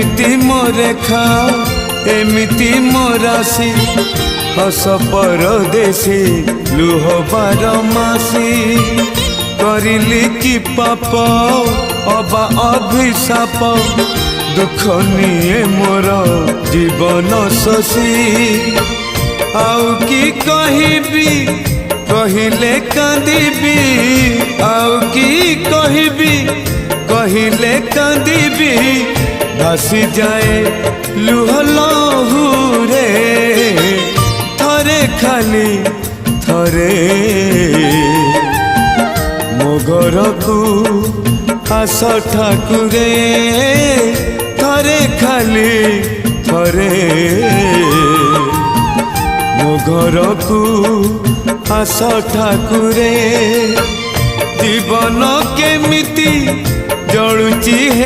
एमिति मो रेखा एमिति मो राशि हस परदेसी लुह बारमासी करिली कि पाप अबा अभिशाप दुख निये मोर जीवन शशि आउ कि कहबी कहिले कांदिबी आउ कि कहबी कहिले कांदिबी भासी जाए लुह लहुरे थरे खाली थरे मो घर को आस ठाकुरे थरे खाली थरे मो घर को आस ठाकुरे जीवन केमिति जलुची।